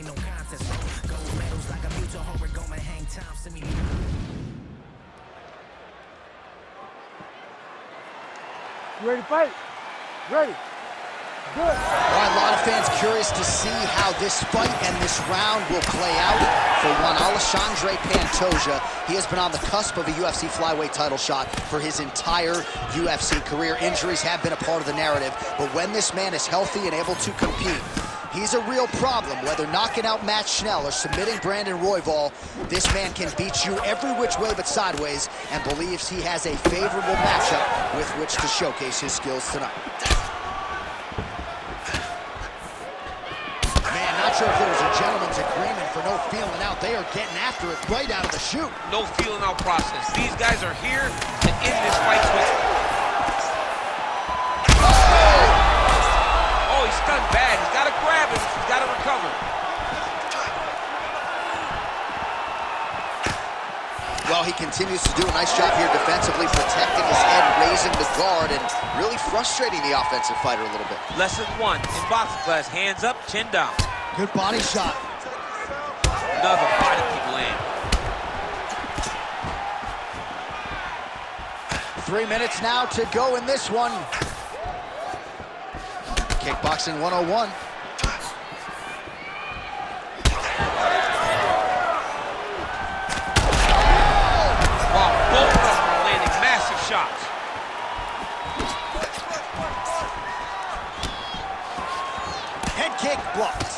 ain't no contest. Gold medals like a mutual hope, we're gonna hang time, send me. You ready to fight? Ready. Good. All right, a lot of fans curious to see how this fight and this round will play out. For one, Alexandre Pantoja, he has been on the cusp of a UFC flyweight title shot for his entire UFC career. Injuries have been a part of the narrative, but when this man is healthy and able to compete, he's a real problem. Whether knocking out Matt Schnell or submitting Brandon Royval, this man can beat you every which way but sideways, and believes he has a favorable matchup with which to showcase his skills tonight. Not sure if there was a gentleman's agreement for no feeling out. They are getting after it right out of the chute. No feeling out process. These guys are here to end this fight quickly. Oh, he's stunned bad. He's got to grab him. He's got to recover. Well, he continues to do a nice job here defensively, protecting his head, raising the guard, and really frustrating the offensive fighter a little bit. Lesson one in boxing class: hands up, chin down. Good body shot. Another body kick land. 3 minutes now to go in this one. Kickboxing 101. Wow, both of them are landing massive shots. Head kick blocked.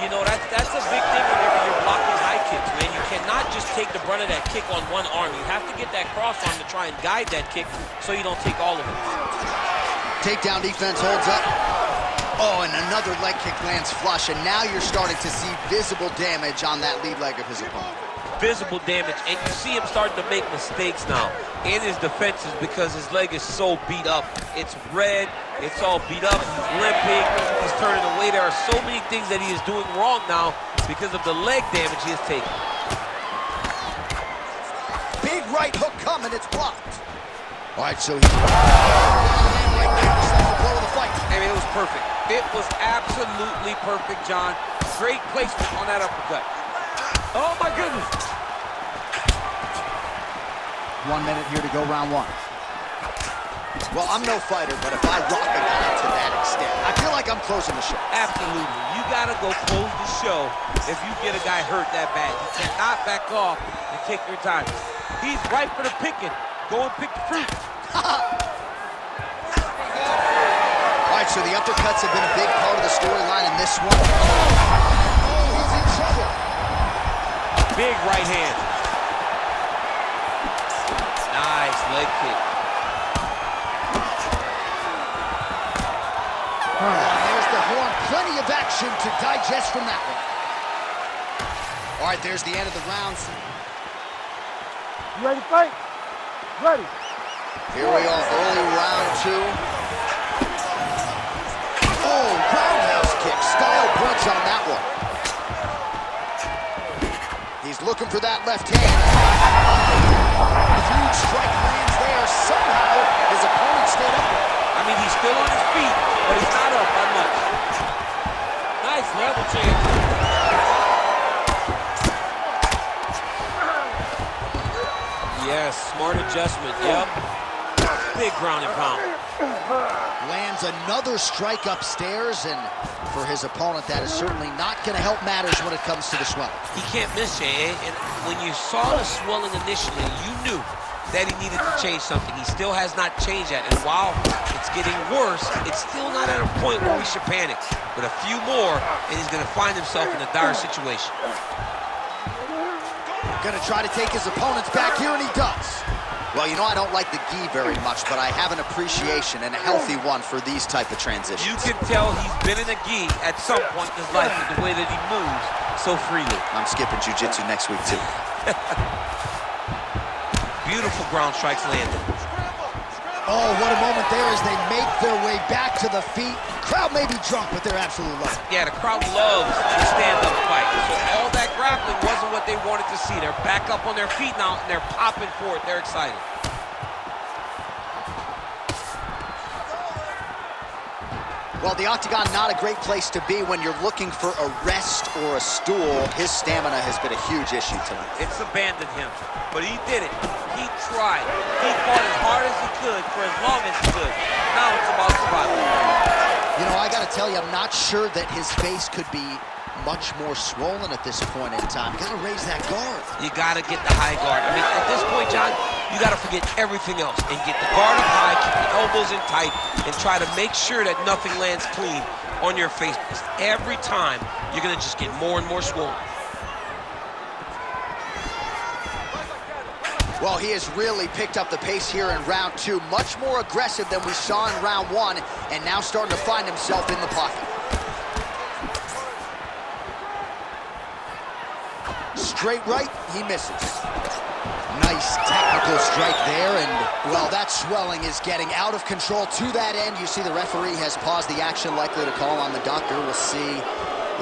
You know, that's a big thing whenever you're blocking high kicks, man. You cannot just take the brunt of that kick on one arm. You have to get that cross arm to try and guide that kick so you don't take all of it. Takedown defense holds up. Oh, and another leg kick lands flush, and now you're starting to see visible damage on that lead leg of his opponent. Visible damage, and you see him starting to make mistakes now in his defenses because his leg is so beat up. It's red, it's all beat up, he's limping, he's turning away. There are so many things that he is doing wrong now because of the leg damage he has taken. Big right hook coming, it's blocked. All right, so right kick is the blow of the fight. I mean, it was perfect. It was absolutely perfect, John. Great placement on that uppercut. Oh my goodness. 1 minute here to go, round one. Well, I'm no fighter, but if I rock a guy to that extent, I feel like I'm closing the show. Absolutely. You gotta go close the show if you get a guy hurt that bad. You cannot back off and take your time. He's ripe for the picking. Go and pick the fruit. All right, so the uppercuts have been a big part of the storyline in this one. Oh, he's in trouble. Big right hand. Nice leg kick. There's the horn. Plenty of action to digest from that one. All right, there's the end of the rounds. You ready to fight? Ready. Here we are, early round two. Oh, roundhouse kick, style punch on that one. He's looking for that left hand. Huge strike lands there. Somehow, his opponent stayed up. I mean, he's still on his feet, but he's not up by much. Nice level change. Yes, smart adjustment, yep. Big ground and pound. Lands another strike upstairs, and for his opponent, that is certainly not going to help matters when it comes to the swelling. He can't miss, Jay, and when you saw the swelling initially, you knew that he needed to change something. He still has not changed that, and while it's getting worse, it's still not at a point where we should panic. But a few more, and he's going to find himself in a dire situation. Going to try to take his opponents back here, and he does. Well, you know, I don't like the gi very much, but I have an appreciation, and a healthy one, for these type of transitions. You can tell he's been in a gi at some point in his life with the way that he moves so freely. I'm skipping jiu-jitsu next week, too. Beautiful ground strikes landed. Oh, what a moment there as they make their way back to the feet. Crowd may be drunk, but they're absolutely loving it. Yeah, the crowd loves the stand-up fight. So all that grappling wasn't what they wanted to see. They're back up on their feet now, and they're popping for it. They're excited. Well, the octagon, not a great place to be when you're looking for a rest or a stool. His stamina has been a huge issue tonight. It's abandoned him, but he did it. He tried. He fought as hard as he could for as long as he could. Now it's about survival. You know, I got to tell you, I'm not sure that his face could be much more swollen at this point in time. You got to raise that guard. You got to get the high guard. I mean, at this point, John, you got to forget everything else and get the guard up high, keep the elbows in tight, and try to make sure that nothing lands clean on your face. Because every time, you're going to just get more and more swollen. Well, he has really picked up the pace here in round 2. Much more aggressive than we saw in round 1, and now starting to find himself in the pocket. Straight right, he misses. Nice technical strike there, and, well, that swelling is getting out of control. To that end, you see the referee has paused the action, likely to call on the doctor. We'll see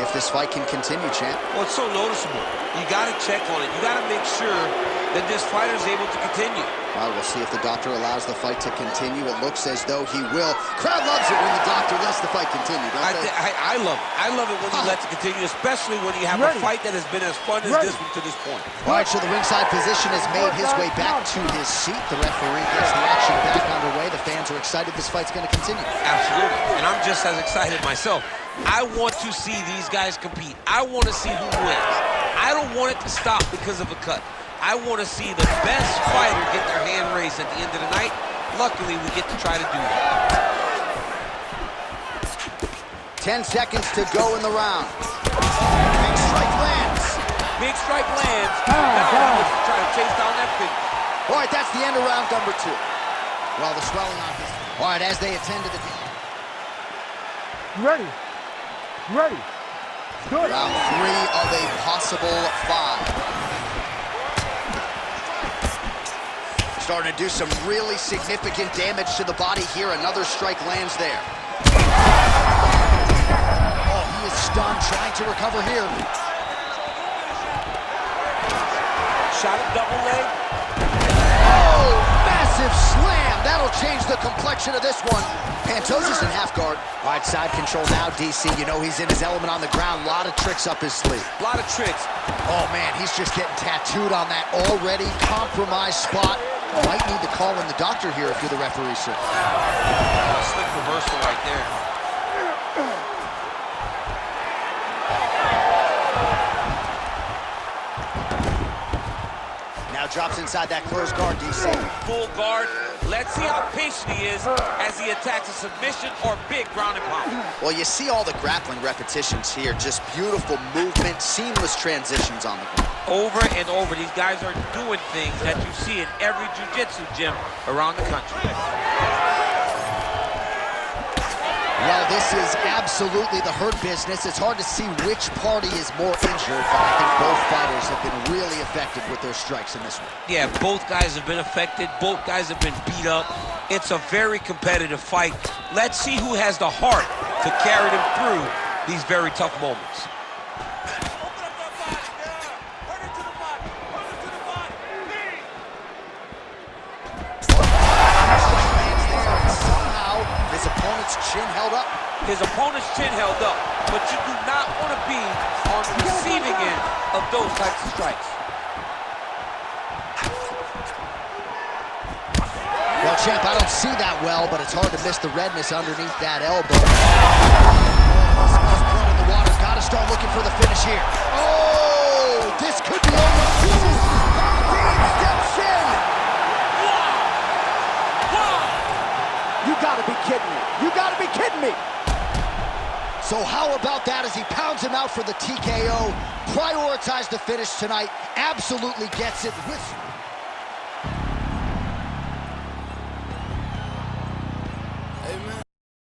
if this fight can continue, champ. Well, it's so noticeable. You got to check on it. You got to make sure that this fighter is able to continue. Well, we'll see if the doctor allows the fight to continue. It looks as though he will. Crowd loves it when the doctor lets the fight continue, don't they? I love it. I love it when he lets it continue, especially when you have a fight that has been as fun as this one to this point. All right, so the ringside position has made his way back to his seat. The referee gets the action back underway. The fans are excited this fight's going to continue. Absolutely, and I'm just as excited myself. I want to see these guys compete. I want to see who wins. I don't want it to stop because of a cut. I want to see the best fighter get their hand raised at the end of the night. Luckily, we get to try to do that. 10 seconds to go in the round. Big strike lands. Big strike lands. Now he wants to try to chase down that finish. All right, that's the end of round number 2. Well, the swelling on his... All right, as they attend to the... Ready. Ready. Good. Round 3 of a possible 5. Starting to do some really significant damage to the body here. Another strike lands there. Oh, he is stunned, trying to recover here. Shot at double leg. Oh, massive slam. That'll change the complexion of this one. Pantoja's in half guard. All right, side control now, DC. You know he's in his element on the ground. A lot of tricks up his sleeve. A lot of tricks. Oh, man, he's just getting tattooed on that already compromised spot. Might need to call in the doctor here if you're the referee, sir. A slick reversal right there. Now drops inside that closed guard, DC. Full guard. Let's see how patient he is as he attacks a submission or big ground and pound. Well, you see all the grappling repetitions here. Just beautiful movement, seamless transitions on the ground. Over and over, these guys are doing things that you see in every jiu-jitsu gym around the country. Well, this is absolutely the hurt business. It's hard to see which party is more injured, but I think both fighters have been really effective with their strikes in this one. Yeah, both guys have been affected. Both guys have been beat up. It's a very competitive fight. Let's see who has the heart to carry them through these very tough moments. His opponent's chin held up. His opponent's chin held up, but you do not want to be on the receiving end of those types of strikes. Well, champ, I don't see that well, but it's hard to miss the redness underneath that elbow. Blood in the water. Got to start looking for the finish here. Oh, this could be over. Dean steps in. You gotta be kidding me. You gotta be kidding me. So how about that as he pounds him out for the TKO? Prioritize the finish tonight. Absolutely gets it with... Amen.